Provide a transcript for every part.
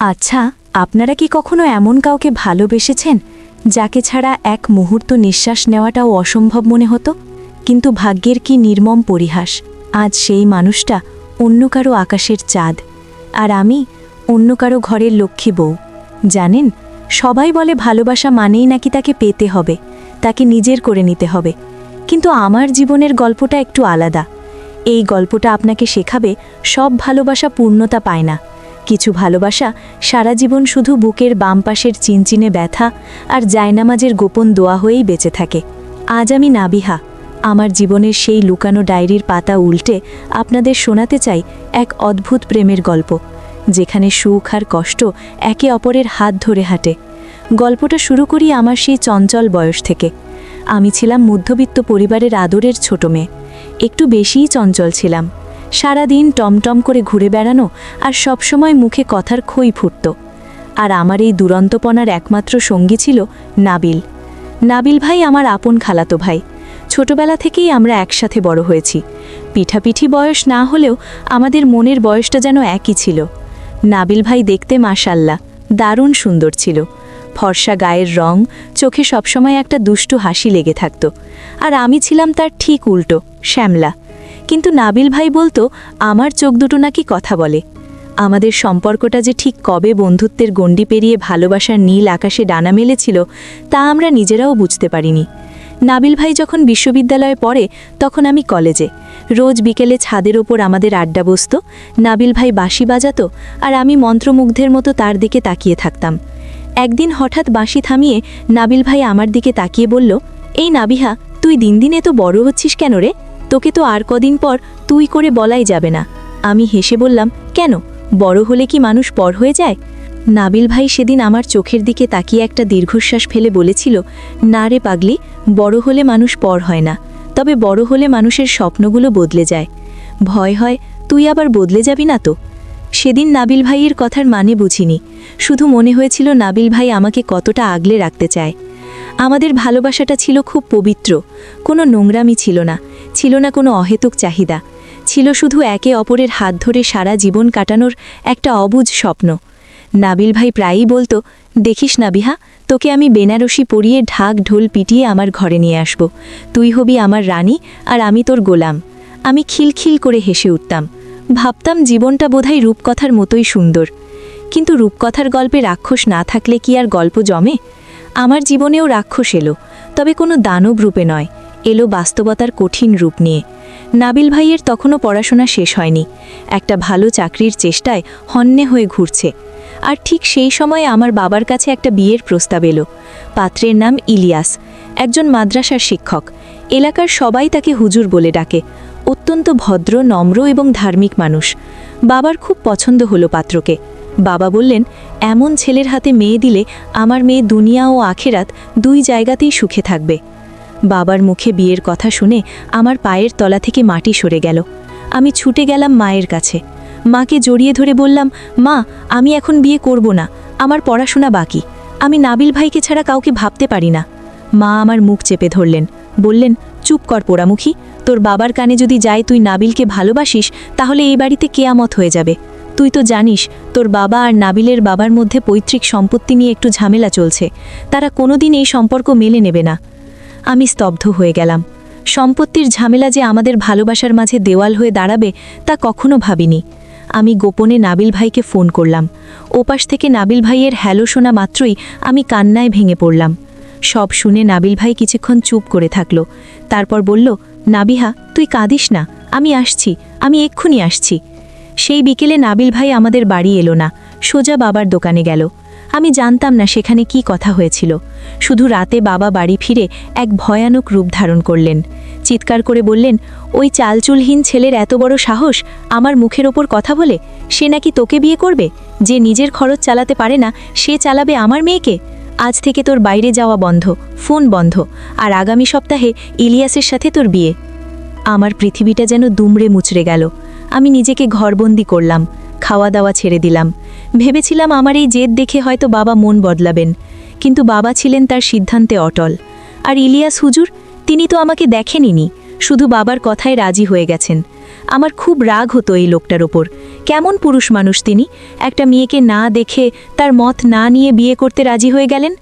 আচ্ছা, আপনারা কি কখনো এমন কাউকে ভালোবেসেছেন যাকে ছাড়া এক মুহূর্ত নিঃশ্বাস নেওয়াটাও অসম্ভব মনে হতো? কিন্তু ভাগ্যের কি নির্মম পরিহাস, আজ সেই মানুষটা অন্য কারো আকাশের চাঁদ, আর আমি অন্য কারো ঘরের লক্ষ্মী বউ। জানেন, সবাই বলে ভালোবাসা মানেই নাকি তাকে পেতে হবে, তাকে নিজের করে নিতে হবে। কিন্তু আমার জীবনের গল্পটা একটু আলাদা। এই গল্পটা আপনাকে শেখাবে সব ভালোবাসা পূর্ণতা পায় না। কিছু ভালোবাসা সারা জীবন শুধু বুকের বাম পাশের চিনচিনে ব্যথা আর জায়নামাজের গোপন দোয়া হয়েই বেঁচে থাকে। আজ আমি নাবিহা আমার জীবনের সেই লুকানো ডায়েরির পাতা উল্টে আপনাদের শোনাতে চাই এক অদ্ভুত প্রেমের গল্প, যেখানে সুখ আর কষ্ট একে অপরের হাত ধরে হাঁটে। গল্পটা শুরু করি আমার সেই চঞ্চল বয়স থেকে। আমি ছিলাম মধ্যবিত্ত পরিবারের আদরের ছোট মেয়ে। একটু বেশিই চঞ্চল ছিলাম। সারাদিন টমটম করে ঘুরে বেড়ানো আর সবসময় মুখে কথার খই ফুটত। আর আমার এই দুরন্তপনার একমাত্র সঙ্গী ছিল নাবিল। নাবিল ভাই আমার আপন খালাতো ভাই। ছোটবেলা থেকেই আমরা একসাথে বড় হয়েছি। পিঠাপিঠি বয়স না হলেও আমাদের মনের বয়সটা যেন একই ছিল। নাবিল ভাই দেখতে মাশাল্লাহ দারুণ সুন্দর ছিল। ফর্সা গায়ের রং, চোখে সবসময় একটা দুষ্টু হাসি লেগে থাকত। আর আমি ছিলাম তার ঠিক উল্টো, শ্যামলা। কিন্তু নাবিল ভাই বলতো আমার চোখ দুটো নাকি কথা বলে। আমাদের সম্পর্কটা যে ঠিক কবে বন্ধুত্বের গণ্ডি পেরিয়ে ভালোবাসার নীল আকাশে ডানা মেলেছিল তা আমরা নিজেরাও বুঝতে পারিনি। নাবিল ভাই যখন বিশ্ববিদ্যালয়ে পড়ে তখন আমি কলেজে। রোজ বিকেলে ছাদের ওপর আমাদের আড্ডা বসত। নাবিল ভাই বাঁশি বাজাতো আর আমি মন্ত্রমুগ্ধের মতো তার দিকে তাকিয়ে থাকতাম। একদিন হঠাৎ বাঁশি থামিয়ে নাবিল ভাই আমার দিকে তাকিয়ে বলল, এই নাবিহা, তুই দিন দিন এত বড় হচ্ছিস কেন রে? তোকে তো আর কদিন পর তুই করে বলাই যাবে না। আমি হেসে বললাম, কেন, বড় হলে কি মানুষ পর হয়ে যায়? নাবিল ভাই সেদিন আমার চোখের দিকে তাকিয়ে একটা দীর্ঘশ্বাস ফেলে বলেছিল, না রে পাগলি, বড় হলে মানুষ পর হয় না, তবে বড় হলে মানুষের স্বপ্নগুলো বদলে যায়। ভয় হয় তুই আবার বদলে যাবি না তো? সেদিন নাবিল ভাইয়ের কথার মানে বুঝিনি, শুধু মনে হয়েছিল নাবিল ভাই আমাকে কতটা আগলে রাখতে চায়। আমাদের ভালোবাসাটা ছিল খুব পবিত্র, কোনো নোংরামি ছিল না, ছিল না কোনো অহেতুক চাহিদা, ছিল শুধু একে অপরের হাত ধরে সারা জীবন কাটানোর একটা অবুঝ স্বপ্ন। নাবিল ভাই প্রায়ই বলতো, দেখিস নাবিহা, তোকে আমি বেনারসি পরিয়ে ঢাক ঢোল পিটিয়ে আমার ঘরে নিয়ে আসব, তুই হবি আমার রানী আর আমি তোর গোলাম। আমি খিলখিল করে হেসে উঠতাম, ভাবতাম জীবনটা বোধহয় রূপকথার মতোই সুন্দর। কিন্তু রূপকথার গল্পে রাক্ষস না থাকলে কি আর গল্প জমে? আমার জীবনেও রাক্ষস এলো, তবে কোনো দানব রূপে নয়, এলো বাস্তবতার কঠিন রূপ নিয়ে। নাবিল ভাইয়ের তখনও পড়াশোনা শেষ হয়নি, একটা ভালো চাকরির চেষ্টায় হন্যে হয়ে ঘুরছে। আর ঠিক সেই সময়ে আমার বাবার কাছে একটা বিয়ের প্রস্তাব এলো। পাত্রের নাম ইলিয়াস, একজন মাদ্রাসার শিক্ষক। এলাকার সবাই তাকে হুজুর বলে ডাকে। অত্যন্ত ভদ্র, নম্র এবং ধার্মিক মানুষ। বাবার খুব পছন্দ হলো পাত্রকে। বাবা বললেন, এমন ছেলের হাতে মেয়ে দিলে আমার মেয়ে দুনিয়া ও আখেরাত দুই জায়গাতেই সুখে থাকবে। বাবার মুখে বিয়ের কথা শুনে আমার পায়ের তলা থেকে মাটি সরে গেল। আমি ছুটে গেলাম মায়ের কাছে। মাকে জড়িয়ে ধরে বললাম, মা, আমি এখন বিয়ে করব না, আমার পড়াশোনা বাকি, আমি নাবিল ভাইকে ছাড়া কাউকে ভাবতে পারি না। মা আমার মুখ চেপে ধরলেন, বললেন, চুপ কর পোড়ামুখী, তোর বাবার কানে যদি যায় তুই নাবিলকে ভালোবাসিস তাহলে এই বাড়িতে কেয়ামত হয়ে যাবে। তুই তো জানিস তোর বাবা আর নাবিলের বাবার মধ্যে পৈতৃক সম্পত্তি নিয়ে একটু ঝামেলা চলছে, তারা কোনোদিন এই সম্পর্ক মেলে নেবে না। আমি স্তব্ধ হয়ে গেলাম। সম্পত্তির ঝামেলা যে আমাদের ভালোবাসার মাঝে দেওয়াল হয়ে দাঁড়াবে তা কখনো ভাবিনি। আমি গোপনে নাবিল ভাইকে ফোন করলাম। ওপাশ থেকে নাবিল ভাইয়ের হ্যালো শোনা মাত্রই আমি কান্নায় ভেঙে পড়লাম। সব শুনে নাবিল ভাই কিছুক্ষণ চুপ করে থাকলো, তারপর বলল, নাবিহা, তুই কাঁদিস না, আমি আসছি, আমি এক্ষুনি আসছি। সেই বিকেলে নাবিল ভাই আমাদের বাড়ি এলো না, সোজা বাবার দোকানে গেল। আমি জানতাম না সেখানে কি কথা হয়েছিল, শুধু রাতে বাবা বাড়ি ফিরে এক ভয়ানক রূপ ধারণ করলেন। চিৎকার করে বললেন, ওই চালচুলহীন ছেলের এত বড় সাহস আমার মুখের ওপর কথা বলে, সে নাকি তোকে বিয়ে করবে? যে নিজের খরচ চালাতে পারে না সে চালাবে আমার মেয়েকে? আজ থেকে তোর বাইরে যাওয়া বন্ধ, ফোন বন্ধ, আর আগামী সপ্তাহে ইলিয়াসের সাথে তোর বিয়ে। আমার পৃথিবীটা যেন দুমড়ে মুচড়ে গেল। আমি নিজেকে ঘরবন্দি করলাম, খাওয়া দাওয়া ছেড়ে দিলাম। ভেবেছিলাম আমার এই জেদ দেখে হয়তো বাবা মন বদলাবেন, কিন্তু বাবা ছিলেন তার সিদ্ধান্তে অটল। আর ইলিয়াস হুজুর, তিনি তো আমাকে দেখেনইনি, শুধু বাবার কথায় রাজি হয়ে গেছেন। আমার খুব রাগ হতো এই লোকটার ওপর। কেমন পুরুষ মানুষ তিনি, একটা মেয়েকে না দেখে তার মত না নিয়ে বিয়ে করতে রাজি হয়ে গেলেন।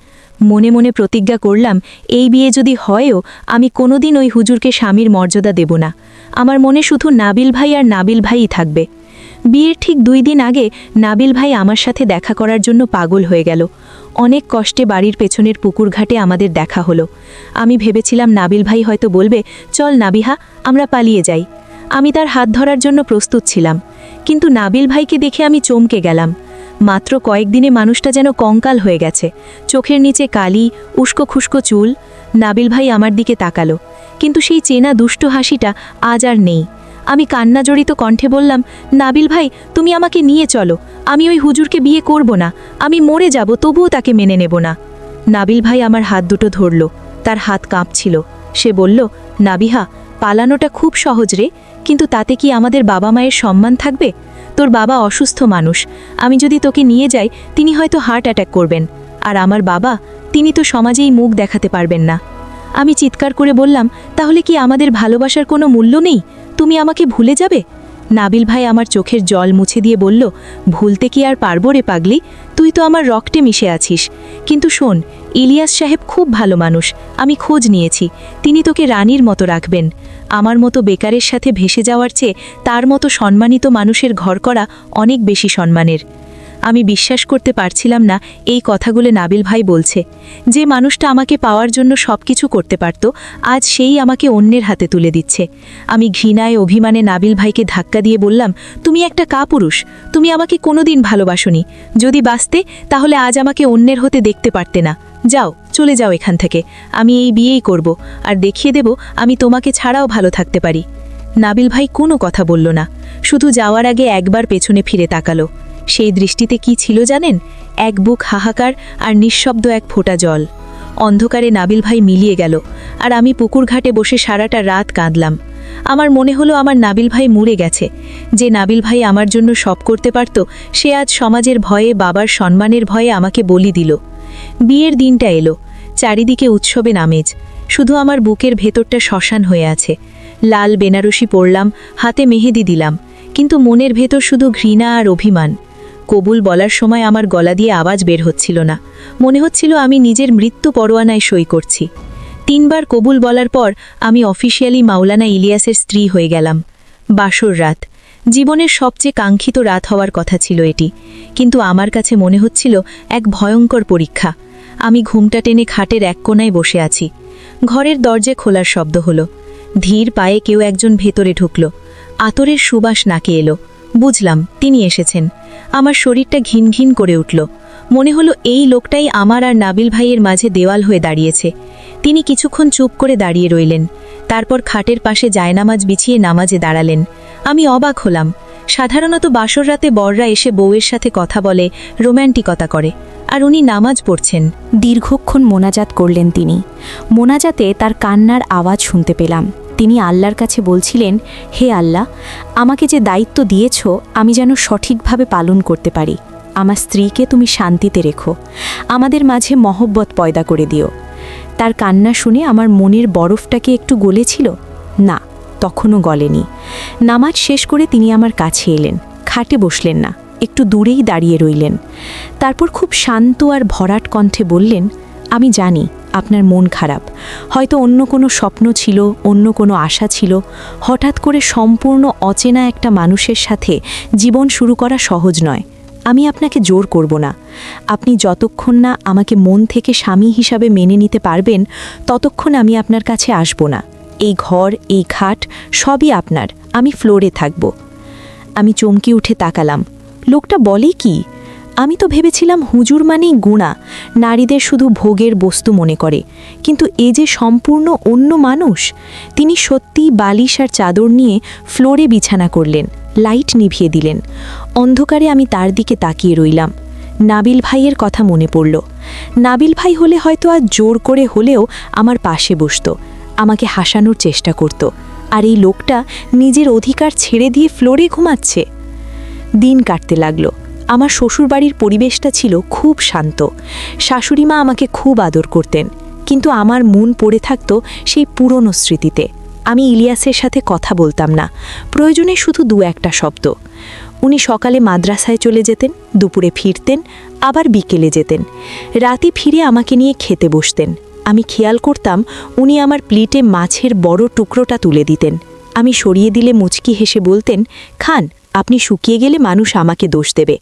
মনে মনে প্রতিজ্ঞা করলাম, এই বিয়ে যদি হয়ও আমি কোনোদিন ওই হুজুরকে স্বামীর মর্যাদা দেব না। আমার মনে শুধু নাবিল ভাই আর নাবিল ভাইই থাকবে। বিয়ের ঠিক 2 দিন আগে নাবিল ভাই আমার সাথে দেখা করার জন্য পাগল হয়ে গেল। অনেক কষ্টে বাড়ির পেছনের পুকুর ঘাটে আমাদের দেখা হলো। আমি ভেবেছিলাম নাবিল ভাই হয়তো বলবে, চল নাবিহা, আমরা পালিয়ে যাই। আমি তার হাত ধরার জন্য প্রস্তুত ছিলাম, কিন্তু নাবিল ভাইকে দেখে আমি চমকে গেলাম। মাত্র কয়েকদিনে মানুষটা যেন কঙ্কাল হয়ে গেছে, চোখের নিচে কালি, উস্কো খুস্কো চুল। নাবিল ভাই আমার দিকে তাকালো, কিন্তু সেই চেনা দুষ্ট হাসিটা আজ আর নেই। আমি কান্নাজড়িত কণ্ঠে বললাম, নাবিল ভাই, তুমি আমাকে নিয়ে চলো, আমি ওই হুজুরকে বিয়ে করব না, আমি মরে যাব, তবুও তাকে মেনে নেব না। নাবিল ভাই আমার হাত দুটো ধরল, তার হাত কাঁপছিল। সে বলল, নাবিহা, পালানোটা খুব সহজ রে, কিন্তু তাতে কি আমাদের বাবা মায়ের সম্মান থাকবে? তোর বাবা অসুস্থ মানুষ, আমি যদি তোকে নিয়ে যাই তিনি হয়তো হার্ট অ্যাটাক করবেন, আর আমার বাবা, তিনি তো সমাজেই মুখ দেখাতে পারবেন না। আমি চিৎকার করে বললাম, তাহলে কি আমাদের ভালোবাসার কোনো মূল্য নেই? তুমি আমাকে ভুলে যাবে? নাবিল ভাই আমার চোখের জল মুছে দিয়ে বলল, ভুলতে কি আর পারবো রে পাগলি, তুই তো আমার রক্তে মিশে আছিস। কিন্তু শোন, ইলিয়াস সাহেব খুব ভালো মানুষ, আমি খোঁজ নিয়েছি, তিনি তোকে রানীর মতো রাখবেন। আমার মতো বেকারের সাথে ভেসে যাওয়ার চেয়ে তার মতো সম্মানিত মানুষের ঘর করা অনেক বেশি সম্মানের। আমি বিশ্বাস করতে পারছিলাম না এই কথাগুলো নাবিল ভাই বলছে। যে মানুষটা আমাকে পাওয়ার জন্য সব কিছু করতে পারত, আজ সেই আমাকে অন্যের হাতে তুলে দিচ্ছে। আমি ঘৃণায় অভিমানে নাবিল ভাইকে ধাক্কা দিয়ে বললাম, তুমি একটা কাপুরুষ, তুমি আমাকে কোনোদিন ভালোবাসোনি। যদি বাঁচতে তাহলে আজ আমাকে অন্যের হতে দেখতে পারতে না। যাও, চলে যাও এখান থেকে, আমি এই বিয়েই করব, আর দেখিয়ে দেব আমি তোমাকে ছাড়াও ভালো থাকতে পারি। নাবিল ভাই কোনো কথা বলল না, শুধু যাওয়ার আগে একবার পেছনে ফিরে তাকালো। সেই দৃষ্টিতে কি ছিল জানেন? এক বুক হাহাকার আর নিঃশব্দ এক ফোঁটা জল। অন্ধকারে নাবিল ভাই মিলিয়ে গেল, আর আমি পুকুর ঘাটে বসে সারাটা রাত কাঁদলাম। আমার মনে হলো আমার নাবিল ভাই মরে গেছে। যে নাবিল ভাই আমার জন্য সব করতে পারত, সে আজ সমাজের ভয়ে, বাবার সম্মানের ভয়ে আমাকে বলি দিল। বিয়ের দিনটা এলো, চারিদিকে উৎসবে আমেজ, শুধু আমার বুকের ভেতরটা শ্মশান হয়ে আছে। লাল বেনারসি পরলাম, হাতে মেহেদি দিলাম, কিন্তু মনের ভেতর শুধু ঘৃণা আর অভিমান। কবুল বলার সময় আমার গলা দিয়ে আওয়াজ বের হচ্ছিল না, মনে হচ্ছিল আমি নিজের মৃত্যু পরোয়ানায় সই করছি। 3 বার কবুল বলার পর আমি অফিসিয়ালি মাওলানা ইলিয়াসের স্ত্রী হয়ে গেলাম। বাসর রাত, জীবনের সবচেয়ে কাঙ্ক্ষিত রাত হওয়ার কথা ছিল এটি, কিন্তু আমার কাছে মনে হচ্ছিল এক ভয়ঙ্কর পরীক্ষা। আমি ঘুমটা টেনে খাটের এক কোণায় বসে আছি। ঘরের দরজা খোলার শব্দ হলো, ধীর পায়ে কেউ একজন ভেতরে ঢুকল। আতরের সুবাস নাকে এলো, বুঝলাম তিনি এসেছেন। আমার শরীরটা ঘিন ঘিন করে উঠল, মনে হলো এই লোকটাই আমার আর নাবিল ভাইয়ের মাঝে দেওয়াল হয়ে দাঁড়িয়েছে। তিনি কিছুক্ষণ চুপ করে দাঁড়িয়ে রইলেন, তারপর খাটের পাশে জায়নামাজ বিছিয়ে নামাজে দাঁড়ালেন। আমি অবাক হলাম। সাধারণত বাসর রাতে বররা এসে বউয়ের সাথে কথা বলে, রোম্যান্টিকতা করে, আর উনি নামাজ পড়ছেন। দীর্ঘক্ষণ মোনাজাত করলেন তিনি। মোনাজাতে তার কান্নার আওয়াজ শুনতে পেলাম। তিনি আল্লাহর কাছে বলছিলেন, হে আল্লাহ, আমাকে যে দায়িত্ব দিয়েছ আমি যেন সঠিকভাবে পালন করতে পারি। আমার স্ত্রীকে তুমি শান্তিতে রেখো, আমাদের মাঝে মহব্বত পয়দা করে দিও। তার কান্না শুনে আমার মনের বরফটাকে একটু গলেছিল? না, তখনও গলেনি। নামাজ শেষ করে তিনি আমার কাছে এলেন, খাটে বসলেন না, একটু দূরেই দাঁড়িয়ে রইলেন। তারপর খুব শান্ত আর ভরাট কণ্ঠে বললেন, আমি জানি আপনার মন খারাপ, হয়তো অন্য কোনো স্বপ্ন ছিল, অন্য কোনো আশা ছিল। হঠাৎ করে সম্পূর্ণ অচেনা একটা মানুষের সাথে জীবন শুরু করা সহজ নয়। আমি আপনাকে জোর করব না। আপনি যতক্ষণ না আমাকে মন থেকে স্বামী হিসাবে মেনে নিতে পারবেন, ততক্ষণ আমি আপনার কাছে আসব না। এই ঘর, এই খাট সবই আপনার, আমি ফ্লোরে থাকব। আমি চমকে উঠে তাকালাম। লোকটা বলে কি? আমি তো ভেবেছিলাম হুজুর মানেই গুণা, নারীদের শুধু ভোগের বস্তু মনে করে, কিন্তু এ যে সম্পূর্ণ অন্য মানুষ। তিনি সত্যিই বালিশ আর চাদর নিয়ে ফ্লোরে বিছানা করলেন, লাইট নিভিয়ে দিলেন। অন্ধকারে আমি তার দিকে তাকিয়ে রইলাম। নাবিল ভাইয়ের কথা মনে পড়ল। নাবিল ভাই হলে হয়তো আজ জোর করে হলেও আমার পাশে বসত, আমাকে হাসানোর চেষ্টা করত। আর এই লোকটা নিজের অধিকার ছেড়ে দিয়ে ফ্লোরে ঘুমাচ্ছে। দিন কাটতে লাগলো। আমার শ্বশুরবাড়ির পরিবেশটা ছিল খুব শান্ত। শাশুড়িমা আমাকে খুব আদর করতেন, কিন্তু আমার মন পড়ে থাকত সেই পুরনো স্মৃতিতে। আমি ইলিয়াসের সাথে কথা বলতাম না, প্রয়োজনে শুধু দু একটা শব্দ। উনি সকালে মাদ্রাসায় চলে যেতেন, দুপুরে ফিরতেন, আবার বিকেলে যেতেন। রাতে ফিরে আমাকে নিয়ে খেতে বসতেন। আমি খেয়াল করতাম উনি আমার প্লেটে মাছের বড় টুকরোটা তুলে দিতেন। আমি সরিয়ে দিলে মুচকি হেসে বলতেন, খান, আপনি শুকিয়ে গেলে মানুষ আমাকে দোষ দেবে।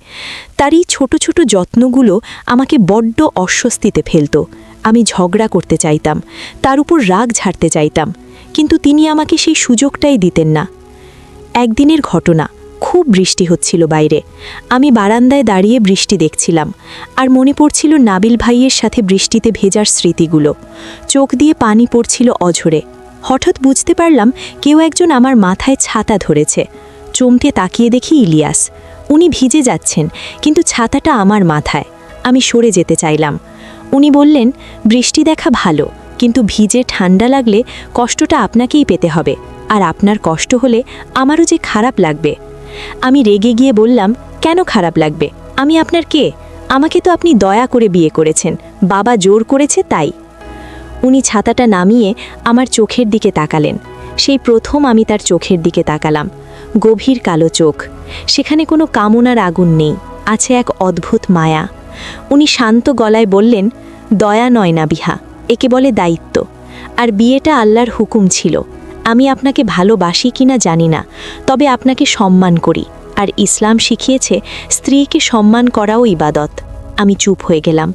তার এই ছোট ছোট যত্নগুলো আমাকে বড্ড অস্বস্তিতে ফেলত। আমি ঝগড়া করতে চাইতাম, তার উপর রাগ ঝাড়তে চাইতাম, কিন্তু তিনি আমাকে সেই সুযোগটাই দিতেন না। একদিনের ঘটনা, খুব বৃষ্টি হচ্ছিল বাইরে। আমি বারান্দায় দাঁড়িয়ে বৃষ্টি দেখছিলাম, আর মনে পড়ছিল নাবিল ভাইয়ের সাথে বৃষ্টিতে ভেজার স্মৃতিগুলো। চোখ দিয়ে পানি পড়ছিল অঝরে। হঠাৎ বুঝতে পারলাম কেউ একজন আমার মাথায় ছাতা ধরেছে। চমকে তাকিয়ে দেখি ইলিয়াস। উনি ভিজে যাচ্ছেন, কিন্তু ছাতাটা আমার মাথায়। আমি সরে যেতে চাইলাম। উনি বললেন, বৃষ্টি দেখা ভালো, কিন্তু ভিজে ঠান্ডা লাগলে কষ্টটা আপনাকেই পেতে হবে, আর আপনার কষ্ট হলে আমারও যে খারাপ লাগবে। আমি রেগে গিয়ে বললাম, কেন খারাপ লাগবে? আমি আপনার কে? আমাকে তো আপনি দয়া করে বিয়ে করেছেন, বাবা জোর করেছে তাই। উনি ছাতাটা নামিয়ে আমার চোখের দিকে তাকালেন। সেই প্রথম আমি তার চোখের দিকে তাকালাম। গভীর কালো চোখ, সেখানে কোনো কামনার আগুন নেই, আছে এক অদ্ভুত মায়া। উনি শান্ত গলায় বললেন, দয়া নয় নাবিহা, একে বলে দায়িত্ব। আর বিয়েটা আল্লাহর হুকুম ছিল। আমি আপনাকে ভালোবাসি কিনা জানি না, তবে আপনাকে সম্মান করি, আর ইসলাম শিখিয়েছে স্ত্রীকে সম্মান করাও ইবাদত। আমি চুপ হয়ে গেলাম।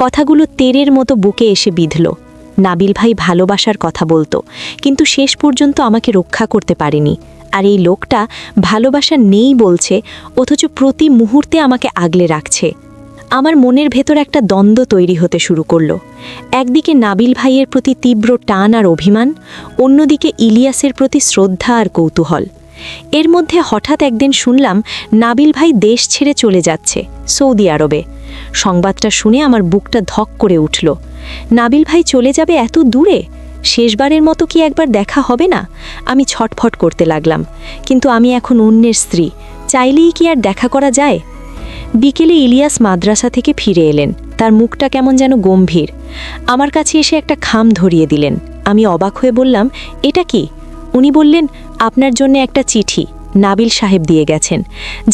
কথাগুলো তেরের মতো বুকে এসে বিঁধল। নাবিল ভাই ভালোবাসার কথা বলতো, কিন্তু শেষ পর্যন্ত আমাকে রক্ষা করতে পারেনি। আর এই লোকটা ভালোবাসা নেই বলছে, অথচ প্রতি মুহূর্তে আমাকে আগলে রাখছে। আমার মনের ভেতর একটা দ্বন্দ্ব তৈরি হতে শুরু করলো। একদিকে নাবিল ভাইয়ের প্রতি তীব্র টান আর অভিমান, অন্যদিকে ইলিয়াসের প্রতি শ্রদ্ধা আর কৌতূহল। এর মধ্যে হঠাৎ একদিন শুনলাম নাবিল ভাই দেশ ছেড়ে চলে যাচ্ছে সৌদি আরবে। সংবাদটা শুনে আমার বুকটা ধক করে উঠল। নাবিল ভাই চলে যাবে এত দূরে? শেষবারের মতো কি একবার দেখা হবে না? আমি ছটফট করতে লাগলাম, কিন্তু আমি এখন অন্যের স্ত্রী, চাইলেই কি আর দেখা করা যায়? বিকেলে ইলিয়াস মাদ্রাসা থেকে ফিরে এলেন। তার মুখটা কেমন যেন গম্ভীর। আমার কাছে এসে একটা খাম ধরিয়ে দিলেন। আমি অবাক হয়ে বললাম, এটা কি? উনি বললেন, আপনার জন্য একটা চিঠি নাবিল সাহেব দিয়ে গেছেন।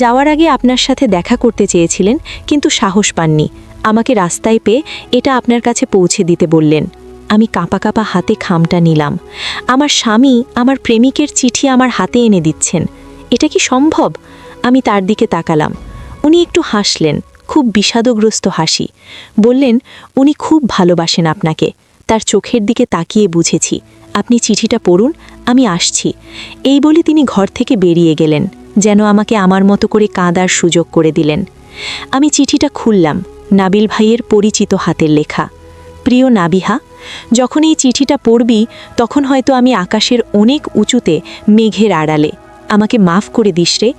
যাওয়ার আগে আপনার সাথে দেখা করতে চেয়েছিলেন, কিন্তু সাহস পাননি। আমাকে রাস্তায় পেয়ে এটা আপনার কাছে পৌঁছে দিতে বললেন। আমি কাঁপা কাঁপা হাতে খামটা নিলাম। আমার স্বামী আমার প্রেমিকের চিঠি আমার হাতে এনে দিচ্ছেন। এটা কি সম্ভব? আমি তার দিকে তাকালাম। উনি একটু হাসলেন, খুব বিষাদগ্রস্ত হাসি। বললেন, উনি খুব ভালোবাসেন আপনাকে। তার চোখের দিকে তাকিয়ে বুঝেছি। আপনি চিঠিটা পড়ুন, আমি আসছি। এই বলে তিনি ঘর থেকে বেরিয়ে গেলেন, যেন আমাকে আমার মতো করে কাঁদার সুযোগ করে দিলেন। আমি চিঠিটা খুললাম। নাবিল ভাইয়ের পরিচিত হাতের লেখা। প্রিয় নাবিহা, যখন এই চিঠিটা পড়বি তখন হয়তো আমি আকাশের অনেক উঁচুতে মেঘের আড়ালে। আমাকে মাফ করে দিস রে।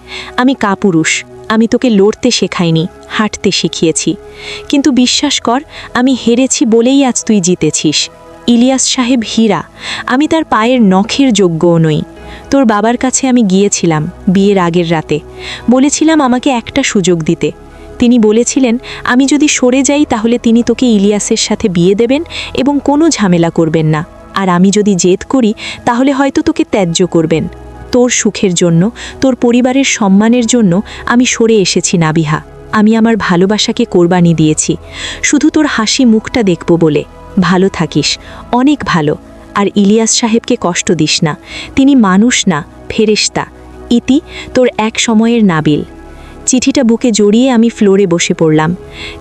আমি কাপুরুষ। আমি তোকে লড়তে শেখাইনি, হাঁটতে শিখিয়েছি। কিন্তু বিশ্বাস কর, আমি হেরেছি বলেই আজ তুই জিতেছিস। ইলিয়াস সাহেব হীরা, আমি তার পায়ের নখের যোগ্যও নই। তোর বাবার কাছে আমি গিয়েছিলাম বিয়ের আগের রাতে। বলেছিলাম আমাকে একটা সুযোগ দিতে। তিনি বলেছিলেন আমি যদি সরে যাই তাহলে তিনি তোকে ইলিয়াসের সাথে বিয়ে দেবেন এবং কোনো ঝামেলা করবেন না, আর আমি যদি জেদ করি তাহলে হয়তো তোকে ত্যায্য করবেন। তোর সুখের জন্য, তোর পরিবারের সম্মানের জন্য আমি সরে এসেছি নাবিহা। আমি আমার ভালোবাসাকে কোরবানি দিয়েছি, শুধু তোর হাসি মুখটা দেখব বলে। ভালো থাকিস, অনেক ভালো। আর ইলিয়াস সাহেবকে কষ্ট দিস না, তিনি মানুষ না, ফেরেশতা। ইতি, তোর এক সময়ের নাবিল। চিঠিটা বুকে জড়িয়ে আমি ফ্লোরে বসে পড়লাম।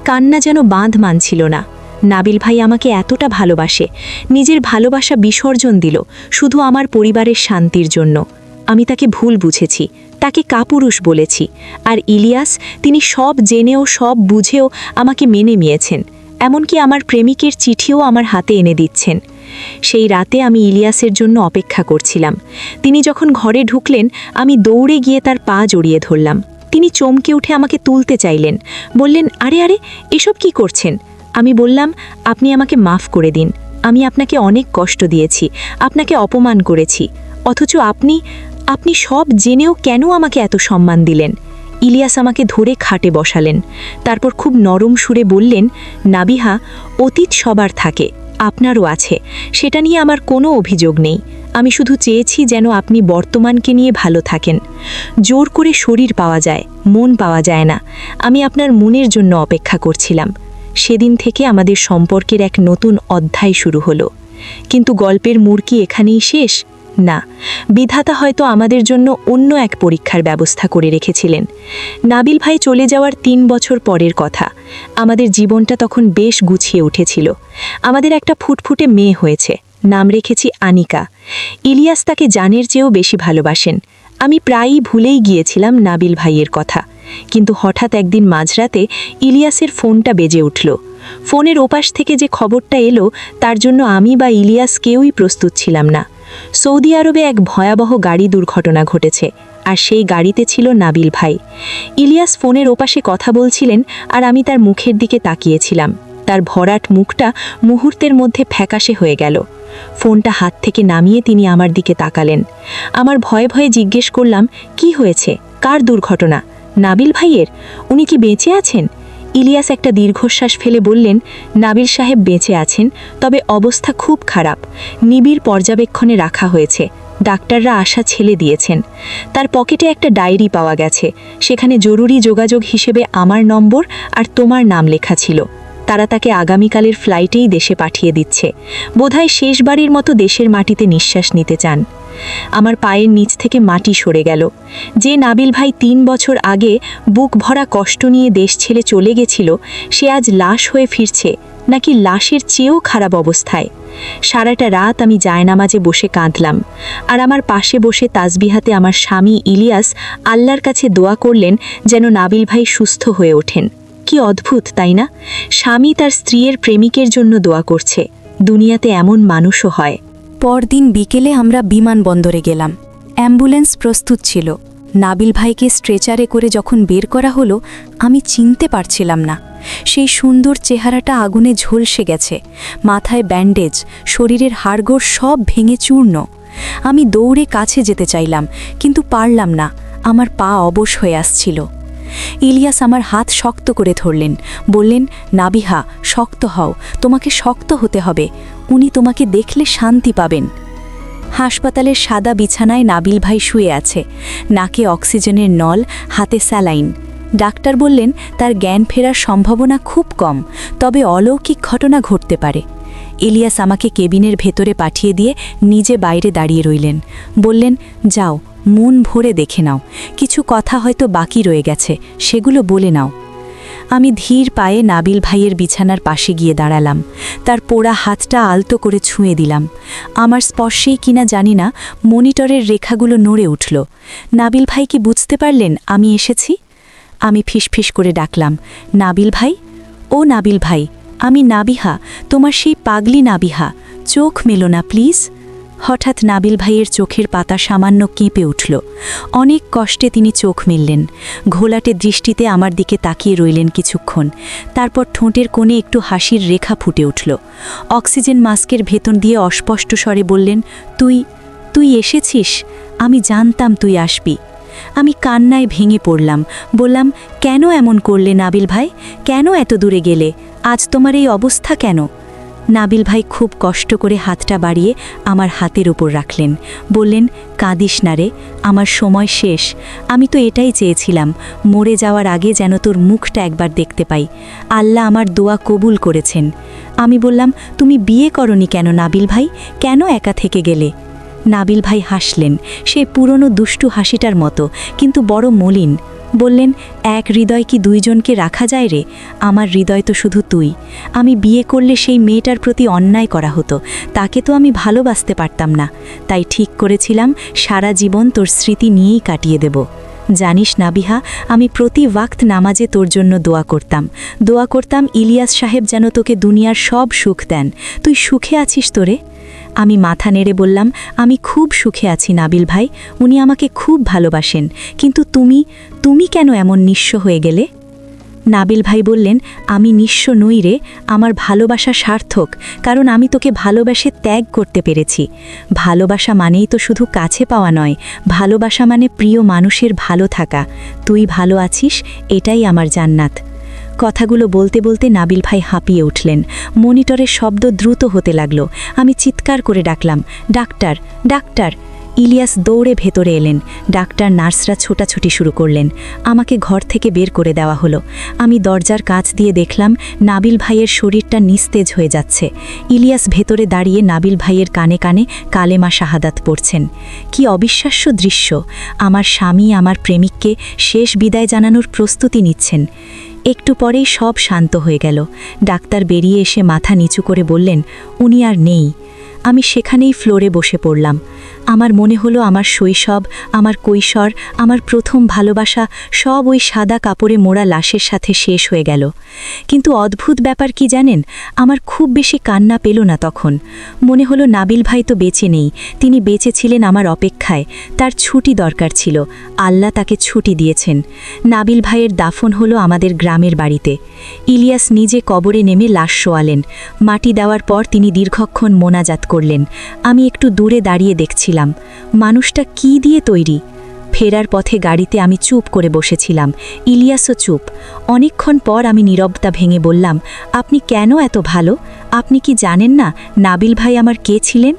কান্না যেন বাঁধ মানছিল না। নাবিল ভাই আমাকে এতটা ভালোবাসে, নিজের ভালোবাসা বিসর্জন দিল শুধু আমার পরিবারের শান্তির জন্য। আমি তাকে ভুল বুঝেছি, তাকে কাপুরুষ বলেছি। আর ইলিয়াস, তিনি সব জেনেও সব বুঝেও আমাকে মেনে নিয়েছেন। এমনকি আমার প্রেমিকের চিঠিও আমার হাতে এনে দিচ্ছেন। সেই রাতে আমি ইলিয়াসের জন্য অপেক্ষা করছিলাম। তিনি যখন ঘরে ঢুকলেন আমি দৌড়ে গিয়ে তার পা জড়িয়ে ধরলাম। তিনি চমকে উঠে আমাকে তুলতে চাইলেন। বললেন, আরে আরে, এসব কি করছেন? আমি বললাম, আপনি আমাকে মাফ করে দিন। আমি আপনাকে অনেক কষ্ট দিয়েছি, আপনাকে অপমান করেছি, অথচ আপনি সব জেনেও কেন আমাকে এত সম্মান দিলেন? ইলিয়াস আমাকে ধরে খাটে বসালেন। তারপর খুব নরম সুরে বললেন, নাবিহা, অতীত সবার থাকে, আপনারও আছে, সেটা নিয়ে আমার কোনো অভিযোগ নেই। আমি শুধু চেয়েছি যেন আপনি বর্তমানকে নিয়ে ভালো থাকেন। জোর করে শরীর পাওয়া যায়, মন পাওয়া যায় না। আমি আপনার মনের জন্য অপেক্ষা করছিলাম। সেদিন থেকে আমাদের সম্পর্কের এক নতুন অধ্যায় শুরু হলো। কিন্তু গল্পের মোড় কি এখানেই শেষ? না, বিধাতা হয়তো আমাদের জন্য অন্য এক পরীক্ষার ব্যবস্থা করে রেখেছিলেন। নাবিল ভাই চলে যাওয়ার 3 বছর পরের কথা। আমাদের জীবনটা তখন বেশ গুছিয়ে উঠেছিল। আমাদের একটা ফুটফুটে মেয়ে হয়েছে, নাম রেখেছি আনিকা। ইলিয়াস তাকে জানের চেয়েও বেশি ভালোবাসেন। আমি প্রায়ই ভুলেই গিয়েছিলাম নাবিল ভাইয়ের কথা। কিন্তু হঠাৎ একদিন মাঝরাতে ইলিয়াসের ফোনটা বেজে উঠল। ফোনের ওপাশ থেকে যে খবরটা এলো তার জন্য আমি বা ইলিয়াস কেউই প্রস্তুত ছিলাম না। সৌদি আরবে এক ভয়াবহ গাড়ি দুর্ঘটনা ঘটেছে, আর সেই গাড়িতে ছিল নাবিল ভাই। ইলিয়াস ফোনের ওপাশে কথা বলছিলেন, আর আমি তার মুখের দিকে তাকিয়েছিলাম। তার ভরাট মুখটা মুহূর্তের মধ্যে ফ্যাকাশে হয়ে গেল। ফোনটা হাত থেকে নামিয়ে তিনি আমার দিকে তাকালেন। আমার ভয়ে ভয়ে জিজ্ঞেস করলাম, কি হয়েছে? কার দুর্ঘটনা? নাবিল ভাইয়ের? উনি কি বেঁচে আছেন? ইলিয়াস একটা দীর্ঘশ্বাস ফেলে বললেন, নাবিল সাহেব বেঁচে আছেন, তবে অবস্থা খুব খারাপ। নিবিড় পর্যবেক্ষণে রাখা হয়েছে। ডাক্তাররা আশা ছেলে দিয়েছেন। তার পকেটে একটা ডায়েরি পাওয়া গেছে। সেখানে জরুরি যোগাযোগ হিসেবে আমার নম্বর আর তোমার নাম লেখা ছিল। তারা তাকে আগামীকালের ফ্লাইটেই দেশে পাঠিয়ে দিচ্ছে। বোধহয় শেষবারের মতো দেশের মাটিতে নিঃশ্বাস নিতে চান। আমার পায়ের নিচ থেকে মাটি সরে গেল। যে নাবিল ভাই 3 বছর আগে বুক ভরা কষ্ট নিয়ে দেশ ছেড়ে চলে গেছিল, সে আজ লাশ হয়ে ফিরছে, নাকি লাশের চেয়েও খারাপ অবস্থায়। সারাটা রাত আমি জায়নামাজে বসে কাঁদলাম। আর আমার পাশে বসে তাসবিহাতে আমার স্বামী ইলিয়াস আল্লাহর কাছে দোয়া করলেন যেন নাবিল ভাই সুস্থ হয়ে ওঠেন। কি অদ্ভুত, তাই না? স্বামী তার স্ত্রীর প্রেমিকের জন্য দোয়া করছে। দুনিয়াতে এমন মানুষও হয়। পরদিন বিকেলে আমরা বিমানবন্দরে গেলাম। অ্যাম্বুলেন্স প্রস্তুত ছিল। নাবিল ভাইকে স্ট্রেচারে করে যখন বের করা হলো, আমি চিনতে পারছিলাম না। সেই সুন্দর চেহারাটা আগুনে ঝলসে গেছে। মাথায় ব্যান্ডেজ, শরীরের হাড়গোড় সব ভেঙে চূর্ণ। আমি দৌড়ে কাছে যেতে চাইলাম, কিন্তু পারলাম না। আমার পা অবশ হয়ে আসছিল। ইলিয়াস আমার হাত শক্ত করে ধরলেন, বললেন, নাবিহা, শক্ত হও, তোমাকে শক্ত হতে হবে। উনি তোমাকে দেখলে শান্তি পাবেন। হাসপাতালের সাদা বিছানায় নাবিল ভাই শুয়ে আছে। নাকে অক্সিজেনের নল, হাতে স্যালাইন। ডাক্তার বললেন তার জ্ঞান ফেরার সম্ভাবনা খুব কম, তবে অলৌকিক ঘটনা ঘটতে পারে। ইলিয়াস আমাকে কেবিনের ভেতরে পাঠিয়ে দিয়ে নিজে বাইরে দাঁড়িয়ে রইলেন। বললেন, যাও, মন ভরে দেখে নাও। কিছু কথা হয়তো বাকি রয়ে গেছে, সেগুলো বলে নাও। আমি ধীর পায়ে নাবিল ভাইয়ের বিছানার পাশে গিয়ে দাঁড়ালাম। তার পোড়া হাতটা আলতো করে ছুঁয়ে দিলাম। আমার স্পর্শেই কিনা জানি না, মনিটরের রেখাগুলো নড়ে উঠল। নাবিল ভাই কি বুঝতে পারলেন আমি এসেছি? আমি ফিসফিস করে ডাকলাম, নাবিল ভাই, ও নাবিল ভাই, আমি নাবিহা, তোমার সেই পাগলি নাবিহা। চোখ মেলো না প্লিজ। হঠাৎ নাবিল ভাইয়ের চোখের পাতা সামান্য কেঁপে উঠল। অনেক কষ্টে তিনি চোখ মেললেন। ঘোলাটে দৃষ্টিতে আমার দিকে তাকিয়ে রইলেন কিছুক্ষণ। তারপর ঠোঁটের কোণে একটু হাসির রেখা ফুটে উঠল। অক্সিজেন মাস্কের ভেতর দিয়ে অস্পষ্ট স্বরে বললেন, তুই এসেছিস? আমি জানতাম তুই আসবি। আমি কান্নায় ভেঙে পড়লাম। বললাম, কেন এমন করলে নাবিল ভাই? কেন এত দূরে গেলে? আজ তোমার এই অবস্থা কেন? নাবিল ভাই খুব কষ্ট করে হাতটা বাড়িয়ে আমার হাতের উপর রাখলেন। বললেন, কাঁদিস না রে, আমার সময় শেষ। আমি তো এটাই চেয়েছিলাম, মরে যাওয়ার আগে যেন তোর মুখটা একবার দেখতে পাই। আল্লাহ আমার দোয়া কবুল করেছেন। আমি বললাম, তুমি বিয়ে করনি কেন নাবিল ভাই? কেন একা থেকে গেলে? নাবিল ভাই হাসলেন, সেই পুরনো দুষ্টু হাসিটার মতো, কিন্তু বড় মলিন। বললেন, এক হৃদয় কি দুইজনকে রাখা যায় রে? আমার হৃদয় তো শুধু তুই। আমি বিয়ে করলে সেই মেয়েটার প্রতি অন্যায় করা হতো, তাকে তো আমি ভালোবাসতে পারতাম না। তাই ঠিক করেছিলাম সারা জীবন তোর স্মৃতি নিয়েই কাটিয়ে দেব। জানিস নাবিহা, আমি প্রতি ওয়াক্ত নামাজে তোর জন্য দোয়া করতাম ইলিয়াস সাহেব যেন তোকে দুনিয়ার সব সুখ দেন। তুই সুখে আছিস তোরে? আমি মাথা নেড়ে বললাম, আমি খুব সুখে আছি নাবিল ভাই, উনি আমাকে খুব ভালোবাসেন। কিন্তু তুমি কেন এমন নিঃস্ব হয়ে গেলে? নাবিল ভাই বললেন, আমি নিঃস্ব নই রে, আমার ভালোবাসা সার্থক, কারণ আমি তোকে ভালোবাসে ত্যাগ করতে পেরেছি। ভালোবাসা মানেই তো শুধু কাছে পাওয়া নয়, ভালোবাসা মানে প্রিয় মানুষের ভালো থাকা। তুই ভালো আছিস, এটাই আমার জান্নাত। কথাগুলো বলতে বলতে নাবিল ভাই হাঁপিয়ে উঠলেন। মনিটরের শব্দ দ্রুত হতে লাগলো। আমি চিৎকার করে ডাকলাম, ডাক্তার, ডাক্তার। ইলিয়াস দৌড়ে ভেতরে এলেন। ডাক্তার নার্সরা ছোটাছুটি শুরু করলেন। আমাকে ঘর থেকে বের করে দেওয়া হলো। আমি দরজার কাছ দিয়ে দেখলাম নাবিল ভাইয়ের শরীরটা নিস্তেজ হয়ে যাচ্ছে। ইলিয়াস ভেতরে দাঁড়িয়ে নাবিল ভাইয়ের কানে কানে কালেমা শাহাদাত পড়ছেন। কি অবিশ্বাস্য দৃশ্য! আমার স্বামী আমার প্রেমিককে শেষ বিদায় জানানোর প্রস্তুতি নিচ্ছেন। একটু পরেই সব শান্ত হয়ে গেল। ডাক্তার বেরিয়ে এসে মাথা নিচু করে বললেন, উনি আর নেই। আমি সেখানেই ফ্লোরে বসে পড়লাম। আমার মনে হলো আমার শৈশব, আমার কৈশোর, আমার প্রথম ভালোবাসা সব ওই সাদা কাপড়ে মোড়া লাশের সাথে শেষ হয়ে গেল। কিন্তু অদ্ভুত ব্যাপার কি জানেন, আমার খুব বেশি কান্না পেল না তখন। মনে হলো নাবিল ভাই তো বেঁচে নেই, তিনি বেঁচে ছিলেন আমার অপেক্ষায়। তার ছুটি দরকার ছিল, আল্লাহ তাকে ছুটি দিয়েছেন। নাবিল ভাইয়ের দাফন হলো আমাদের গ্রামের বাড়িতে। ইলিয়াস নিজে কবরে নেমে লাশ শোয়ালেন। মাটি দেওয়ার পর তিনি দীর্ঘক্ষণ মোনাজাত করলেন। আমি একটু দূরে দাঁড়িয়ে দেখছিলাম মানুষটা কি দিয়ে তৈরি। ফেরার পথে গাড়িতে আমি চুপ করে বসেছিলাম, ইলিয়াসও চুপ। অনেকক্ষণ পর আমি নীরবতা ভেঙে বললাম, আপনি কেন এত ভালো? আপনি কি জানেন না নাবিল ভাই আমার কে ছিলেন?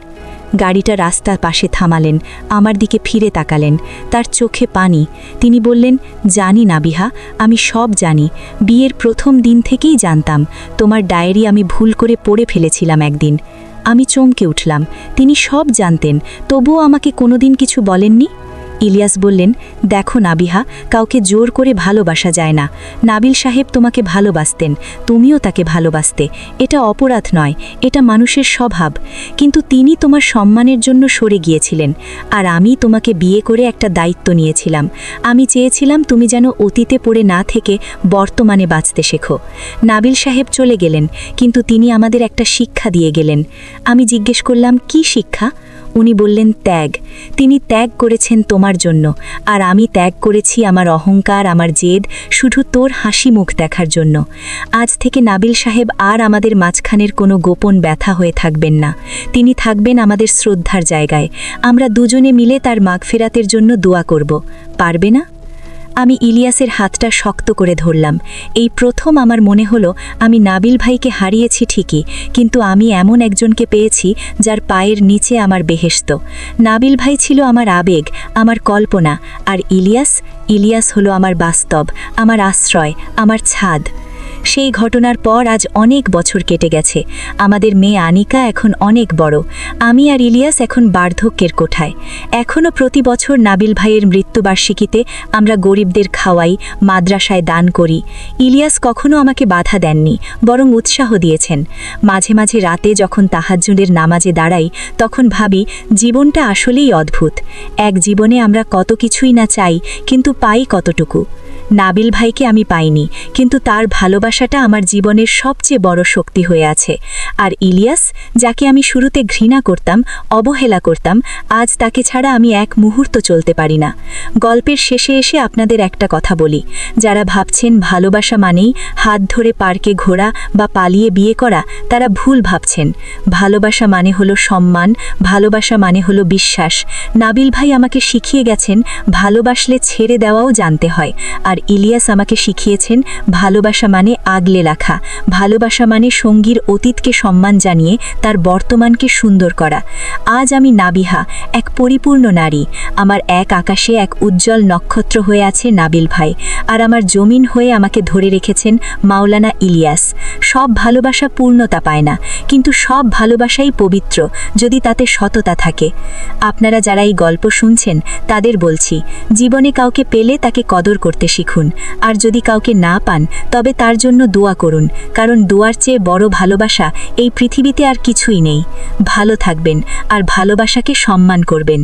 গাড়িটা রাস্তার পাশে থামালেন, আমার দিকে ফিরে তাকালেন। তার চোখে পানি। তিনি বললেন, জানি নাবিহা, আমি সব জানি। বিয়ের প্রথম দিন থেকেই জানতাম। তোমার ডায়েরি আমি ভুল করে পড়ে ফেলেছিলাম একদিন। আমি চমকে উঠলাম। তিনি সব জানতেন, তবুও আমাকে কোনোদিন কিছু বলেননি। ইলিয়াস বললেন, দেখো নাবিহা, কাউকে জোর করে ভালোবাসা যায় না। নাবিল সাহেব তোমাকে ভালোবাসতেন, তুমিও তাকে ভালোবাসতে। এটা অপরাধ নয়, এটা মানুষের স্বভাব। কিন্তু তিনি তোমার সম্মানের জন্য সরে গিয়েছিলেন, আর আমি তোমাকে বিয়ে করে একটা দায়িত্ব নিয়েছিলাম। আমি চেয়েছিলাম তুমি যেন অতীতে পড়ে না থেকে বর্তমানে বাঁচতে শেখো। নাবিল সাহেব চলে গেলেন, কিন্তু তিনি আমাদের একটা শিক্ষা দিয়ে গেলেন। আমি জিজ্ঞেস করলাম, কি শিক্ষা? উনি বললেন, ত্যাগ। তিনি ত্যাগ করেছেন তোমার জন্য, আর আমি ত্যাগ করেছি আমার অহংকার, আমার জেদ, শুধু তোর হাসি মুখ দেখার জন্য। আজ থেকে নাবিল সাহেব আর আমাদের মাঝখানের কোনো গোপন ব্যথা হয়ে থাকবেন না। তিনি থাকবেন আমাদের শ্রদ্ধার জায়গায়। আমরা দুজনে মিলে তার মাগফিরাতের জন্য দোয়া করব। পারবে না? আমি ইলিয়াসের হাতটা শক্ত করে ধরলাম। এই প্রথম আমার মনে হলো আমি নাবিল ভাইকে হারিয়েছি ঠিকই, কিন্তু আমি এমন একজনকে পেয়েছি যার পায়ের নিচে আমার বেহেশত। নাবিল ভাই ছিল আমার আবেগ, আমার কল্পনা, আর ইলিয়াস হলো আমার বাস্তব, আমার আশ্রয়, আমার ছাদ। সেই ঘটনার পর আজ অনেক বছর কেটে গেছে। আমাদের মেয়ে আনিকা এখন অনেক বড়। আমি আর ইলিয়াস এখন বার্ধক্যের কোঠায়। এখনও প্রতি বছর নাবিল ভাইয়ের মৃত্যুবার্ষিকীতে আমরা গরিবদের খাওয়াই, মাদ্রাসায় দান করি। ইলিয়াস কখনো আমাকে বাধা দেননি, বরং উৎসাহ দিয়েছেন। মাঝে মাঝে রাতে যখন তাহাজ্জুদের নামাজে দাঁড়াই, তখন ভাবি জীবনটা আসলেই অদ্ভুত। এক জীবনে আমরা কত কিছুই না চাই, কিন্তু পাই কতটুকু। নাবিল ভাইকে আমি পাইনি, কিন্তু তার ভালোবাসাটা আমার জীবনের সবচেয়ে বড় শক্তি হয়ে আছে। আর ইলিয়াস, যাকে আমি শুরুতে ঘৃণা করতাম, অবহেলা করতাম, আজ তাকে ছাড়া আমি এক মুহূর্ত চলতে পারি না। গল্পের শেষে এসে আপনাদের একটা কথা বলি, যারা ভাবছেন ভালোবাসা মানেই হাত ধরে পার্কে ঘোরা বা পালিয়ে বিয়ে করা, তারা ভুল ভাবছেন। ভালোবাসা মানে হলো সম্মান, ভালোবাসা মানে হলো বিশ্বাস। নাবিল ভাই আমাকে শিখিয়ে গেছেন ভালোবাসলে ছেড়ে দেওয়াও জানতে হয়, আর ইলিয়াস আমাকে শিখিয়েছেন ভালোবাসা মানে আগলে রাখা, ভালোবাসা মানে সঙ্গীর অতীতকে সম্মান জানিয়ে তার বর্তমানকে সুন্দর করা। আজ আমি নাবিহা, এক পরিপূর্ণ নারী। আমার এক আকাশে এক উজ্জ্বল নক্ষত্র হয়ে আছে নাবিল ভাই, আর আমার জমিন হয়ে আমাকে ধরে রেখেছেন মাওলানা ইলিয়াস। সব ভালোবাসা পূর্ণতা পায় না, কিন্তু সব ভালোবাসাই পবিত্র যদি তাতে সততা থাকে। আপনারা যারা এই গল্প শুনছেন তাদের বলছি, জীবনে কাউকে পেলে তাকে কদর করতে শিখুন, আর যদি কাউকে না পান তবে তার জন্য দোয়া করুন, কারণ দোয়ার চেয়ে বড় ভালোবাসা এই পৃথিবীতে আর কিছুই নেই। ভালো থাকবেন আর ভালোবাসাকে সম্মান করবেন।